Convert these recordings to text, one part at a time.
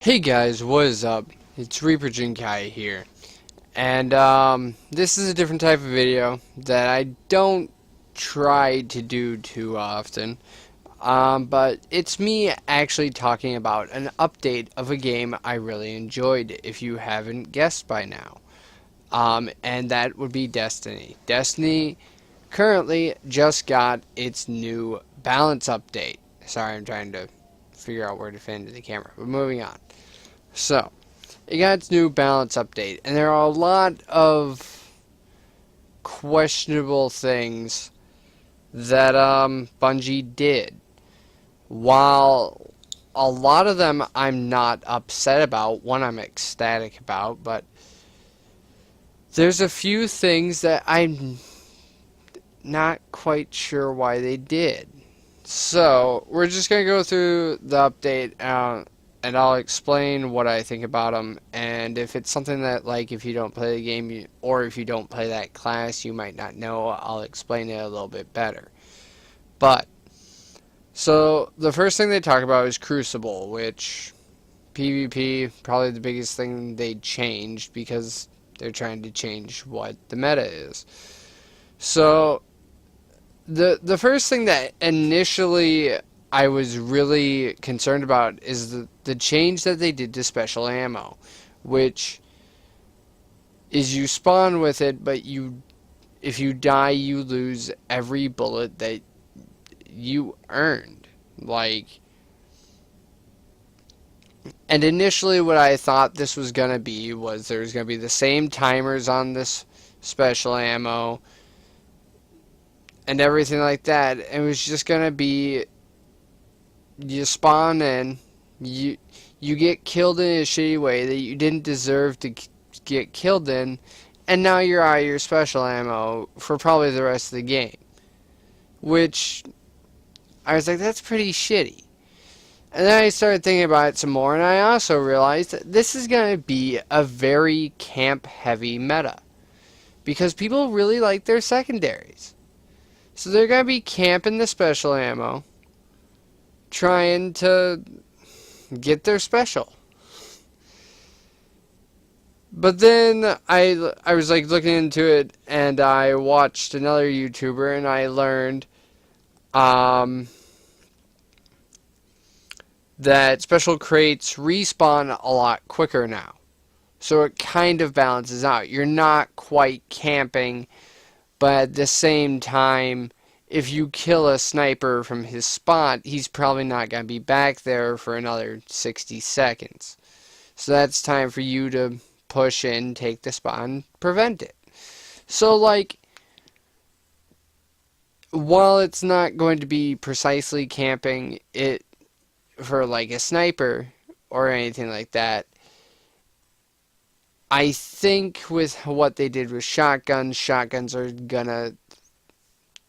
Hey guys, what is up? It's Reaper Jinkai here. And this is a different type of video that I don't try to do too often. But it's me actually talking about an update of a game I really enjoyed, if you haven't guessed by now. And that would be Destiny. Destiny currently just got its new balance update. Sorry, I'm trying to figure out where to fit into the camera, but moving on. So, it got its new balance update, and there are a lot of questionable things that Bungie did. While a lot of them I'm not upset about, one I'm ecstatic about, but there's a few things that I'm not quite sure why they did. So, we're just going to go through the update, and I'll explain what I think about them, and if it's something that, like, if you don't play the game, or if you don't play that class, you might not know, I'll explain it a little bit better. But, so, the first thing they talk about is Crucible, which, PvP, probably the biggest thing they changed, because they're trying to change what the meta is. So, the first thing that initially I was really concerned about is the change that they did to special ammo, which is you spawn with it, but if you die, you lose every bullet that you earned. And initially what I thought this was going to be was there was going to be the same timers on this special ammo and everything like that. It was just going to be you spawn in, you get killed in a shitty way that you didn't deserve to get killed in, and now you're out of your special ammo for probably the rest of the game. Which, I was like, that's pretty shitty. And then I started thinking about it some more, and I also realized that this is going to be a very camp-heavy meta. Because people really like their secondaries. So they're going to be camping the special ammo, trying to get their special. But then I was like looking into it, and I watched another YouTuber, and I learned that special crates respawn a lot quicker now. So it kind of balances out. You're not quite camping, but at the same time, if you kill a sniper from his spot, he's probably not going to be back there for another 60 seconds. So that's time for you to push in, take the spot, and prevent it. So, like, while it's not going to be precisely camping it for, like, a sniper or anything like that, I think with what they did with shotguns are gonna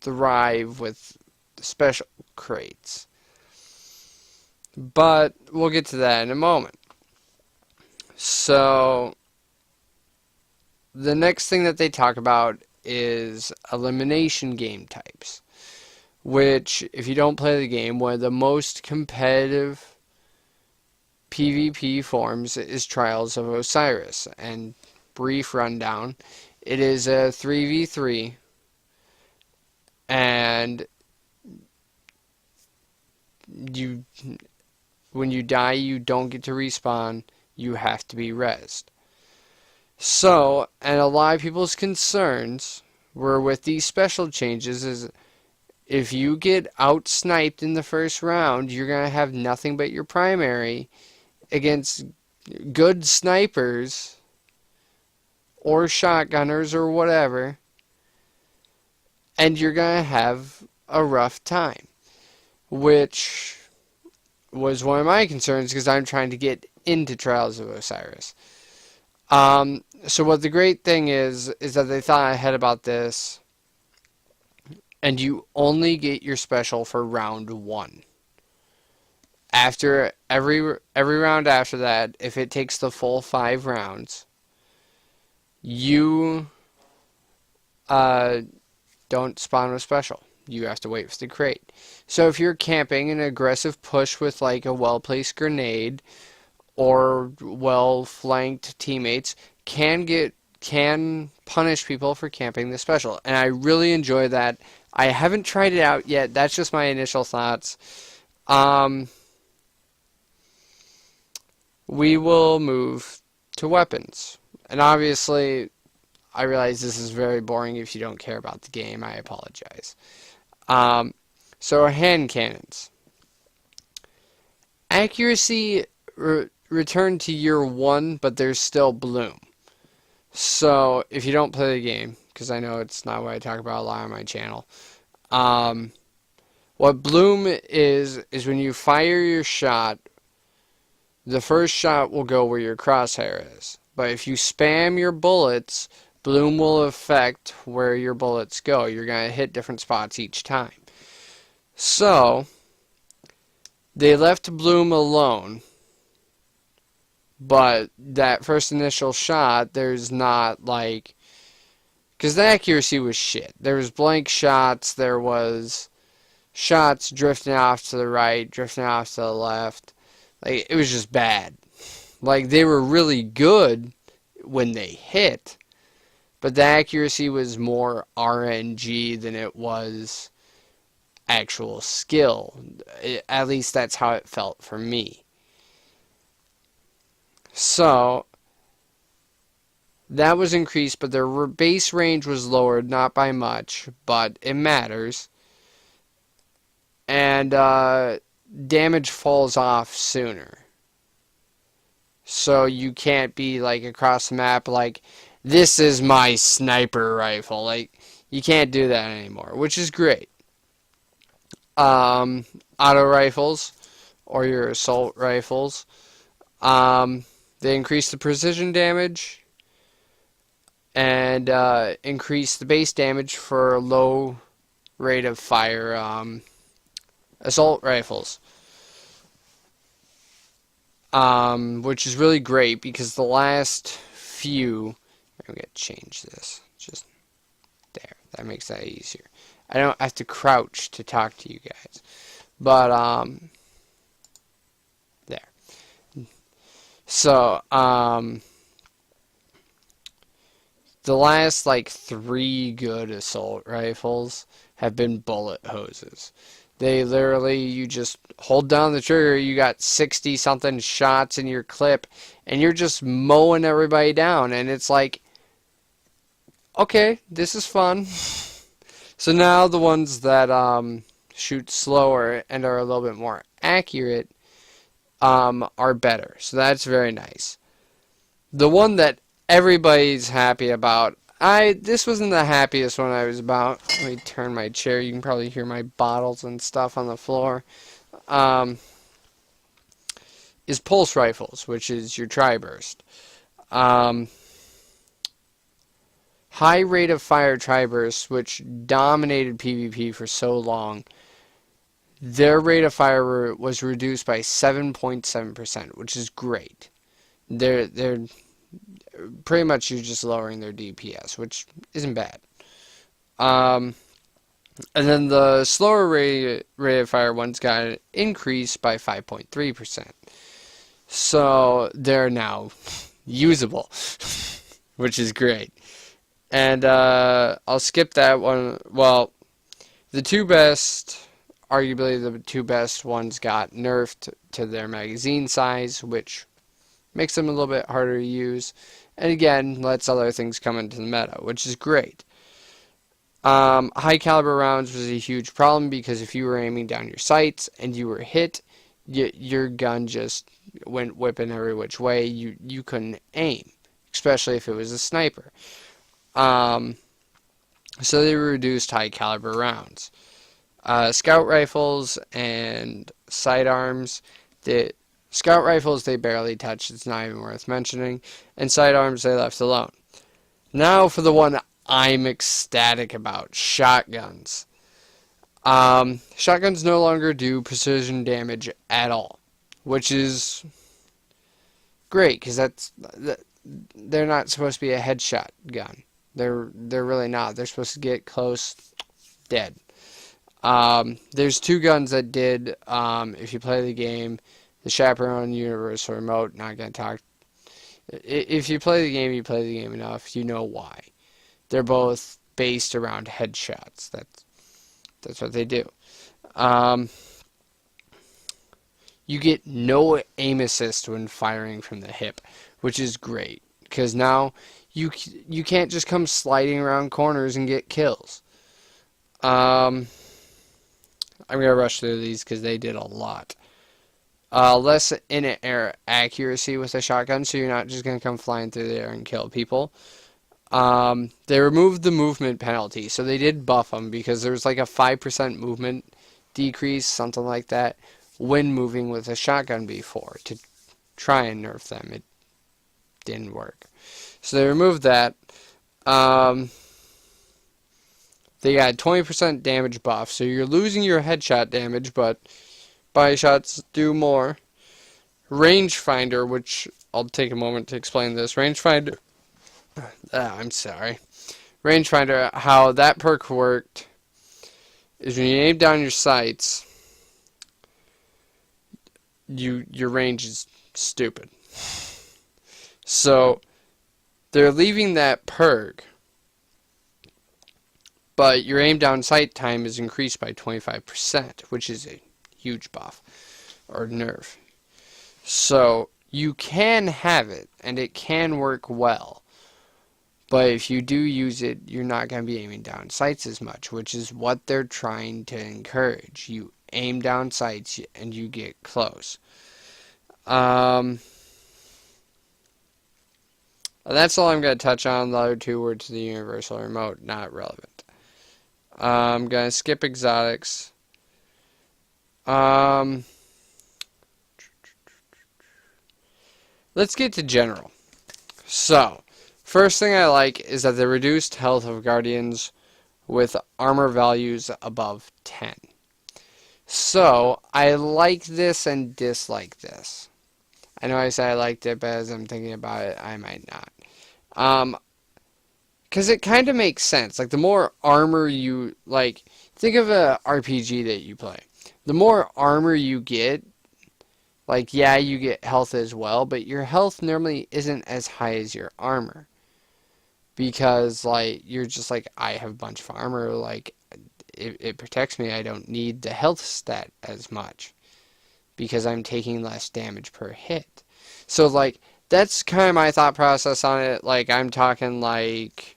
thrive with special crates. But we'll get to that in a moment. So, the next thing that they talk about is elimination game types. Which, if you don't play the game, one of the most competitive PvP forms is Trials of Osiris. And brief rundown, it is a 3v3, and when you die, you don't get to respawn, you have to be rezzed. So, and a lot of people's concerns were with these special changes is if you get out-sniped in the first round, you're going to have nothing but your primary against good snipers or shotgunners or whatever, and you're going to have a rough time, which was one of my concerns because I'm trying to get into Trials of Osiris. So what the great thing is that they thought ahead about this, and you only get your special for round 1. After every round after that, if it takes the full 5 rounds, you don't spawn with special. You have to wait for the crate. So if you're camping an aggressive push with like a well-placed grenade or well-flanked teammates can punish people for camping the special. And I really enjoy that. I haven't tried it out yet. That's just my initial thoughts. Um, we will move to weapons. And obviously, I realize this is very boring if you don't care about the game. I apologize. Um, so hand cannons. Accuracy returned to year 1, but there's still bloom. So if you don't play the game, because I know it's not what I talk about a lot on my channel, what bloom is when you fire your shot, the first shot will go where your crosshair is. But if you spam your bullets, bloom will affect where your bullets go. You're going to hit different spots each time. So they left bloom alone. But that first initial shot, there's not like... Because the accuracy was shit. There was blank shots. There was shots drifting off to the right, drifting off to the left. Like, it was just bad. Like, they were really good when they hit. But the accuracy was more RNG than it was actual skill. At least that's how it felt for me. So, that was increased, but their base range was lowered, not by much, but it matters. And damage falls off sooner. So you can't be like across the map like, this is my sniper rifle. Like, you can't do that anymore, which is great. Auto rifles, or your assault rifles. They increase the precision damage and increase the base damage for a low rate of fire assault rifles. Which is really great because the last few... I'm going to change this. Just there. That makes that easier. I don't have to crouch to talk to you guys. But, there. So, the last, like, 3 good assault rifles have been bullet hoses. They literally, you just hold down the trigger, you got 60-something shots in your clip, and you're just mowing everybody down, and it's like, okay, this is fun. So now the ones that shoot slower and are a little bit more accurate are better. So that's very nice. The one that everybody's happy about, this wasn't the happiest one I was about. Let me turn my chair. You can probably hear my bottles and stuff on the floor. Is pulse rifles, which is your tri-burst. High rate of fire tri-bursts, which dominated PvP for so long, their rate of fire was reduced by 7.7%, which is great. They're pretty much, you're just lowering their DPS, which isn't bad. And then the slower rate of fire ones got increased by 5.3%. So they're now usable, which is great. And I'll skip that one. Well, the two best, arguably the two best ones got nerfed to their magazine size, which makes them a little bit harder to use. And again, lets other things come into the meta, which is great. High caliber rounds was a huge problem because if you were aiming down your sights and you were hit, your gun just went whipping every which way. You couldn't aim, especially if it was a sniper. So they reduced high caliber rounds. Scout rifles and sidearms, the scout rifles they barely touched, it's not even worth mentioning, and sidearms they left alone. Now for the one I'm ecstatic about, shotguns. Shotguns no longer do precision damage at all, which is great because they're not supposed to be a headshot gun. They're really not. They're supposed to get close, dead. There's 2 guns that did, if you play the game, The Chaperone, Universal Remote, not going to talk. If you play the game, you play the game enough, you know why. They're both based around headshots. That's what they do. You get no aim assist when firing from the hip, which is great, because now you can't just come sliding around corners and get kills. I'm going to rush through these because they did a lot. Less in-air accuracy with a shotgun, so you're not just going to come flying through the air and kill people. They removed the movement penalty, so they did buff them because there was like a 5% movement decrease, something like that, when moving with a shotgun before to try and nerf them. It didn't work. So they removed that. They got 20% damage buff, so you're losing your headshot damage, but body shots do more. Rangefinder, which I'll take a moment to explain this. Rangefinder, I'm sorry. Rangefinder, how that perk worked is when you aim down your sights, your range is stupid. So they're leaving that perk, but your aim down sight time is increased by 25%, which is a huge buff or nerf. So you can have it, and it can work well. But if you do use it, you're not going to be aiming down sights as much, which is what they're trying to encourage. You aim down sights and you get close. That's all I'm going to touch on. The other two were to the Universal Remote, not relevant. I'm going to skip exotics. Let's get to general. So, first thing I like is that they reduced health of Guardians with armor values above 10. So, I like this and dislike this. I know I said I liked it, but as I'm thinking about it, I might not. Because it kind of makes sense. Like, the more armor you, like, think of a RPG that you play. The more armor you get, like, yeah, you get health as well, but your health normally isn't as high as your armor. Because, like, you're just like, I have a bunch of armor, like, it protects me. I don't need the health stat as much. Because I'm taking less damage per hit. So, like, that's kind of my thought process on it. Like, I'm talking, like,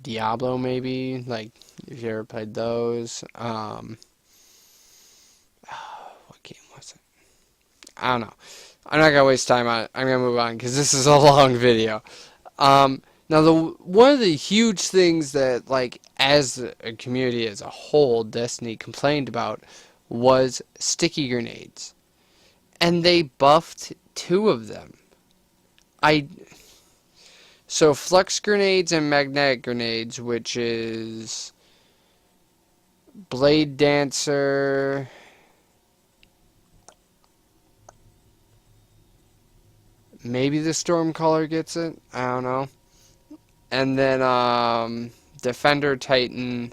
Diablo, maybe. Like, if you ever played those. What game was it? I don't know. I'm not going to waste time on it. I'm going to move on, because this is a long video. Now, one of the huge things that, like, as a community as a whole, Destiny complained about was sticky grenades. And they buffed 2 of them. So flux grenades and magnetic grenades, which is Blade Dancer, maybe the Stormcaller gets it, I don't know. And then Defender Titan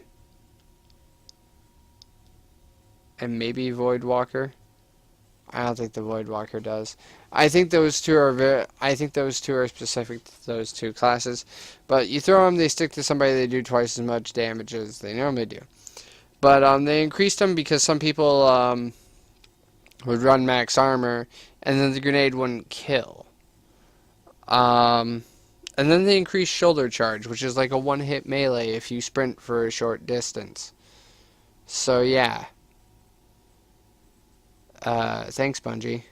and maybe Voidwalker. I don't think the Voidwalker does. I think those two are specific to those 2 classes. But you throw them, they stick to somebody, they do twice as much damage as they normally do. But they increased them because some people would run max armor, and then the grenade wouldn't kill. And then they increased shoulder charge, which is like a one-hit melee if you sprint for a short distance. So yeah. Thanks, Bungie.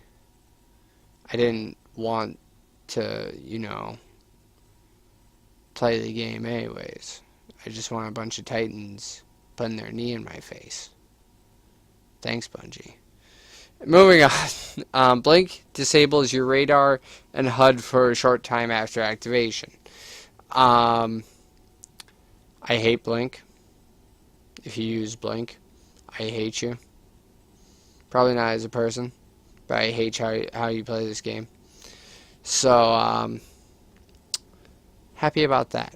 I didn't want to, play the game anyways. I just want a bunch of Titans putting their knee in my face. Thanks, Bungie. Moving on. Blink disables your radar and HUD for a short time after activation. I hate Blink. If you use Blink, I hate you. Probably not as a person, but I hate how you play this game. So, happy about that.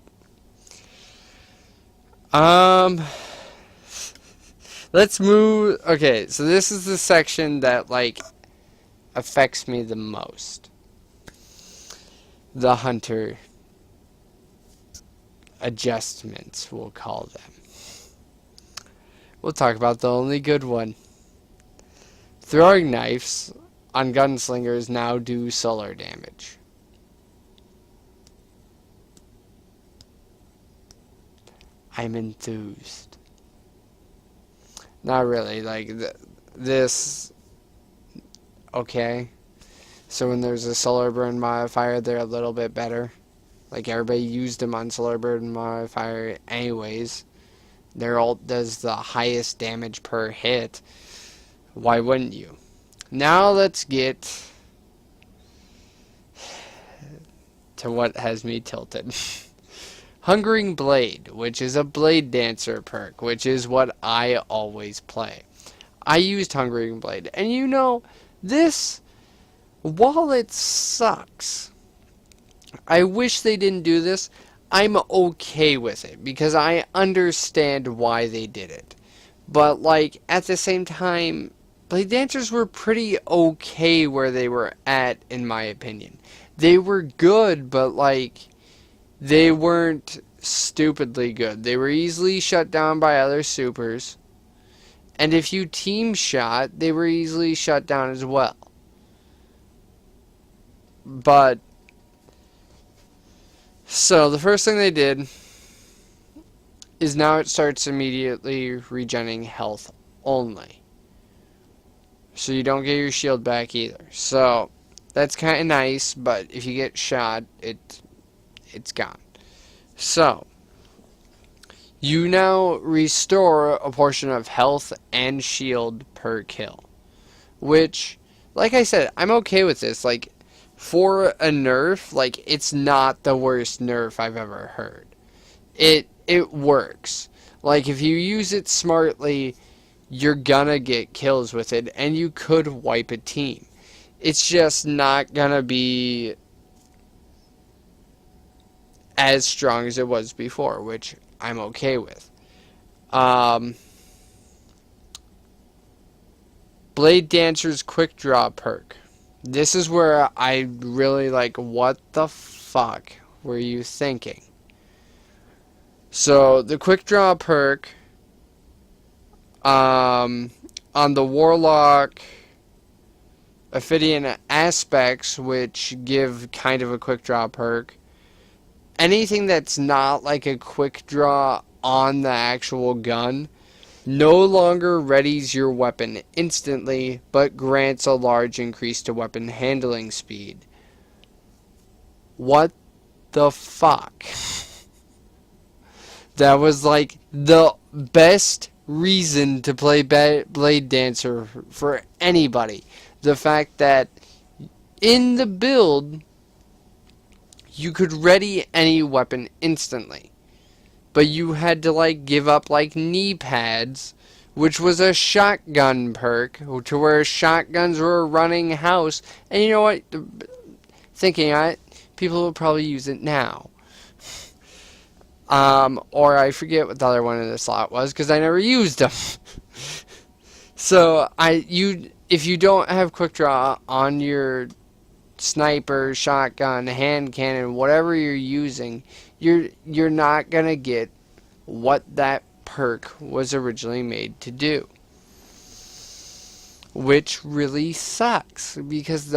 Let's move. Okay, so this is the section that, like, affects me the most. The hunter adjustments, we'll call them. We'll talk about the only good one. Throwing knives on gunslingers now do solar damage. I'm enthused. Not really, like, this... Okay. So when there's a solar burn modifier, they're a little bit better. Like, everybody used them on solar burn modifier anyways. Their ult does the highest damage per hit. Why wouldn't you? Now let's get to what has me tilted. Hungering Blade, which is a Blade Dancer perk, which is what I always play. I used Hungering Blade, and you know, this, while it sucks, I wish they didn't do this. I'm okay with it, because I understand why they did it. But, like, at the same time, Blade Dancers were pretty okay where they were at, in my opinion. They were good, but, like, they weren't stupidly good. They were easily shut down by other supers. And if you team shot, they were easily shut down as well. But, so the first thing they did is now it starts immediately regenerating health only. So you don't get your shield back either. So that's kind of nice, but if you get shot, it's gone. So you now restore a portion of health and shield per kill. Which, like I said, I'm okay with this. Like, for a nerf, like, it's not the worst nerf I've ever heard. It works. Like, if you use it smartly, you're gonna get kills with it, and you could wipe a team. It's just not gonna be as strong as it was before, which I'm okay with. Blade Dancer's Quick Draw perk. This is where I really like, what the fuck were you thinking? So, the Quick Draw perk, on the Warlock Ophidian aspects, which give kind of a Quick Draw perk, anything that's not like a Quick Draw on the actual gun no longer readies your weapon instantly, but grants a large increase to weapon handling speed. What the fuck? That was like the best reason to play Blade Dancer for anybody. The fact that in the build, you could ready any weapon instantly. But you had to, like, give up, like, knee pads, which was a shotgun perk, to where shotguns were a running house. And you know what? Thinking on it, people will probably use it now. Or I forget what the other one in the slot was, because I never used them. So, if you don't have Quick Draw on your sniper, shotgun, hand cannon, whatever you're using, you're not gonna get what that perk was originally made to do, which really sucks, because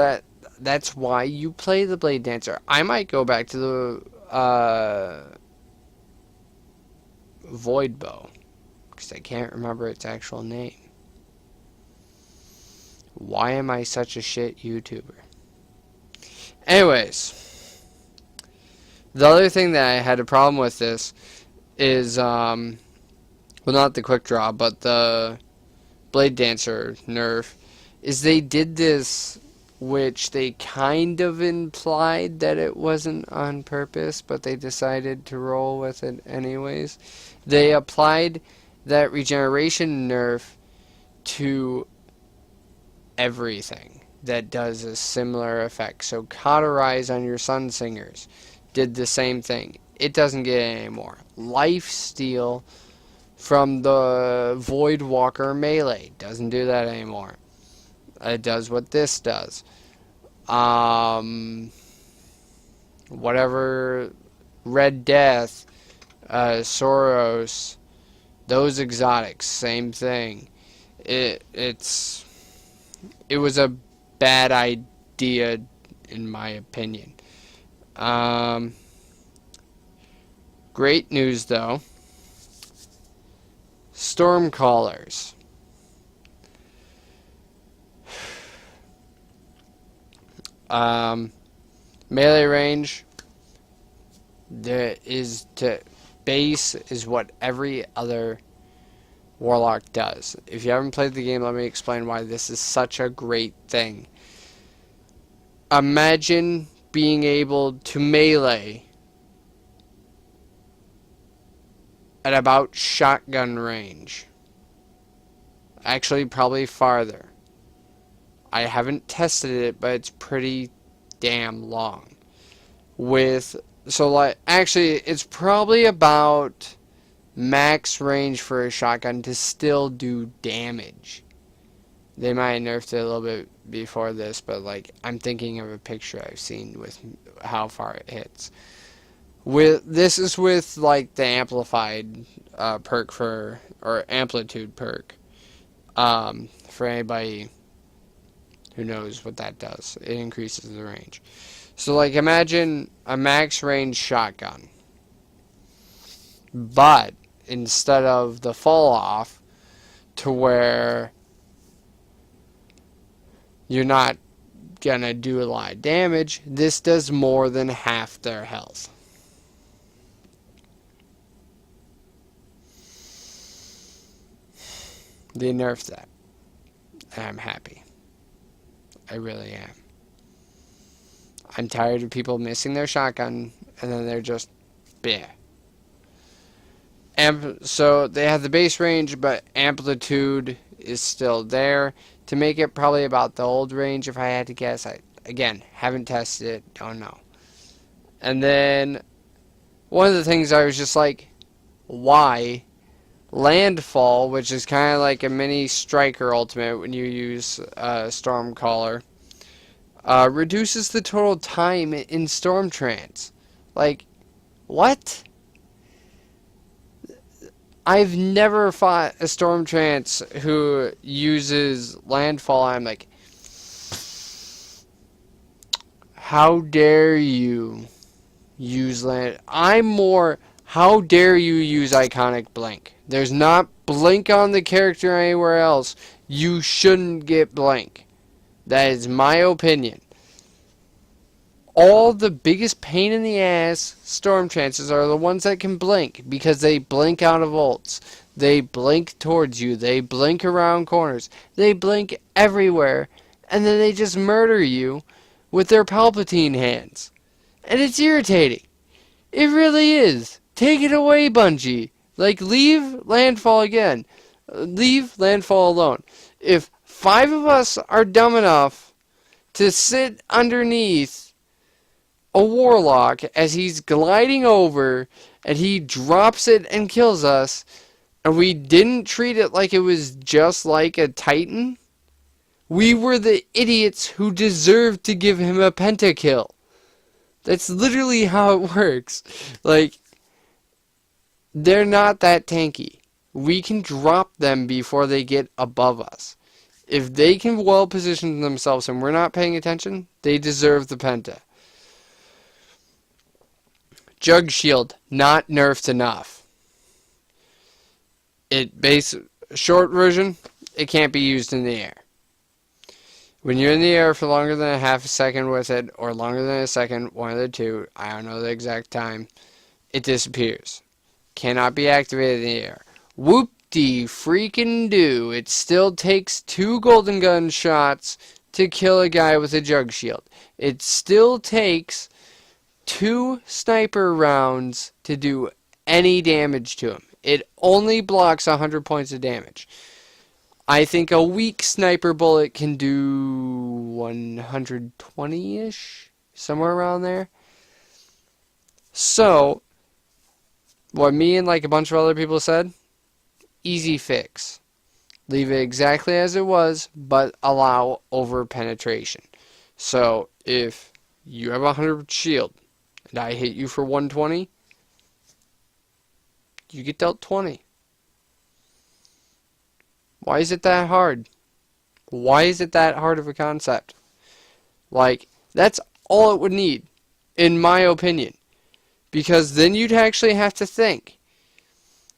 that's why you play the Blade Dancer. I might go back to the Void Bow, because I can't remember its actual name. Why am I such a shit YouTuber? Anyways, the other thing that I had a problem with this is, well, not the Quick Draw, but the Blade Dancer nerf, is they did this, which they kind of implied that it wasn't on purpose, but they decided to roll with it anyways. They applied that regeneration nerf to everything that does a similar effect. So Cauterize on your Sunsingers did the same thing. It doesn't get it anymore. Lifesteal from the Voidwalker melee. Doesn't do that anymore. It does what this does. Whatever Red Death, Soros, those exotics, same thing. It was a bad idea in my opinion. Great news though. Stormcallers. Melee range. There is to base is what every other Warlock does. If you haven't played the game, let me explain why this is such a great thing. Imagine being able to melee at about shotgun range. Actually, probably farther. I haven't tested it, but it's pretty damn long. Actually, it's probably about max range for a shotgun to still do damage. They might have nerfed it a little bit before this, but I'm thinking of a picture I've seen with how far it hits. This is with the amplified perk or amplitude perk. For anybody who knows what that does, it increases the range. So imagine a max range shotgun, but instead of the fall off to where you're not gonna do a lot of damage, this does more than half their health. They nerfed that, and I'm happy. I really am. I'm tired of people missing their shotgun and then they're just bleh. So they have the base range, but amplitude is still there to make it probably about the old range if I had to guess. I again haven't tested it, don't know. And then one of the things I was just like, why? Landfall, which is kind of like a mini striker ultimate when you use Stormcaller, reduces the total time in Storm Trance. What? I've never fought a Storm Trance who uses Landfall. I'm like, how dare you use how dare you use Iconic Blink? There's not Blink on the character anywhere else. You shouldn't get Blink. That is my opinion. All the biggest pain in the ass Storm Trances are the ones that can blink, because they blink out of ults. They blink towards you. They blink around corners. They blink everywhere. And then they just murder you with their Palpatine hands. And it's irritating. It really is. Take it away, Bungie. Leave Landfall again. Leave Landfall alone. If 5 of us are dumb enough to sit underneath a Warlock as he's gliding over and he drops it and kills us, and we didn't treat it like it was just like a Titan, we were the idiots who deserved to give him a pentakill. That's literally how it works. They're not that tanky. We can drop them before they get above us. If they can well position themselves and we're not paying attention, they deserve the penta. Jug Shield, not nerfed enough. Short version, it can't be used in the air. When you're in the air for longer than a half a second with it, or longer than a second, one of the two, I don't know the exact time, it disappears. Cannot be activated in the air. Whoop-de-freaking-do. It still takes 2 golden gun shots to kill a guy with a Jug Shield. It still takes 2 sniper rounds to do any damage to him. It only blocks 100 points of damage. I think a weak sniper bullet can do 120-ish, somewhere around there. So, what me and a bunch of other people said, easy fix. Leave it exactly as it was, but allow over penetration. So if you have 100 shield and I hit you for 120, you get dealt 20. Why is it that hard? Why is it that hard of a concept? Like, that's all it would need, in my opinion. Because then you'd actually have to think.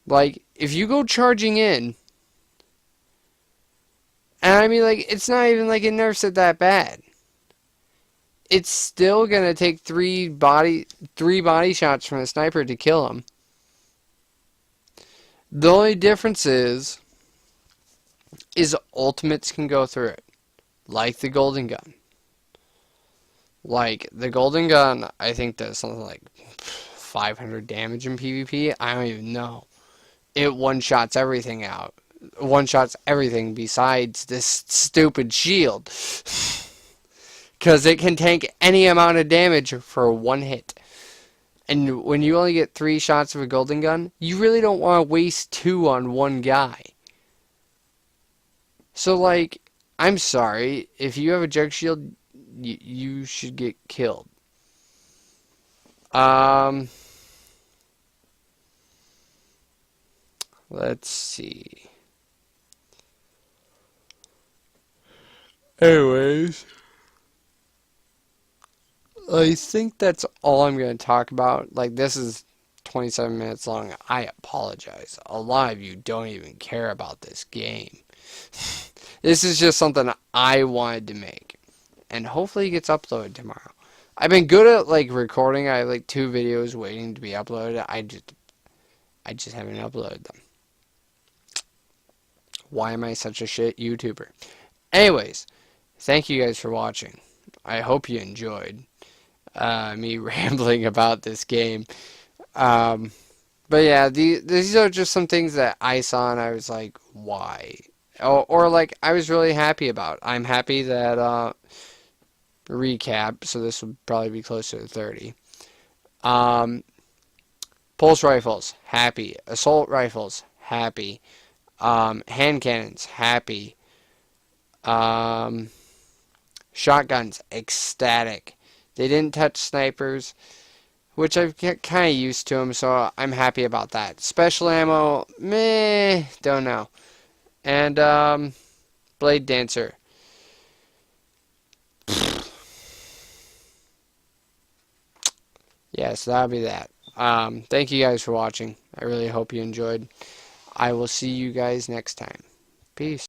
Like, if you go charging in, and I mean, like, it's not even like it nerfs it that bad. It's still gonna take three body shots from a sniper to kill him. The only difference is ultimates can go through it, like the golden gun. Like the golden gun, I think does something like 500 damage in PvP. I don't even know. It one-shots everything out. One-shots everything besides this stupid shield. Because it can tank any amount of damage for one hit. And when you only get 3 shots of a golden gun, you really don't want to waste 2 on one guy. So, like, I'm sorry. If you have a jug shield, you should get killed. Let's see. Anyways, I think that's all I'm going to talk about. Like, this is 27 minutes long. I apologize. A lot of you don't even care about this game. This is just something I wanted to make. And hopefully it gets uploaded tomorrow. I've been good at, like, recording. I have, like, 2 videos waiting to be uploaded. I just haven't uploaded them. Why am I such a shit YouTuber? Anyways, thank you guys for watching. I hope you enjoyed me rambling about this game. But yeah, these are just some things that I saw and I was like, why? Or like, I was really happy about. I'm happy that, recap, so this would probably be closer to 30. Pulse rifles, happy. Assault rifles, happy. Hand cannons, happy. Shotguns, ecstatic. They didn't touch snipers, which I've kind of used to them, so I'm happy about that. Special ammo, meh, don't know. And, Blade Dancer. Yeah, so that'll be that. Thank you guys for watching. I really hope you enjoyed. I will see you guys next time. Peace.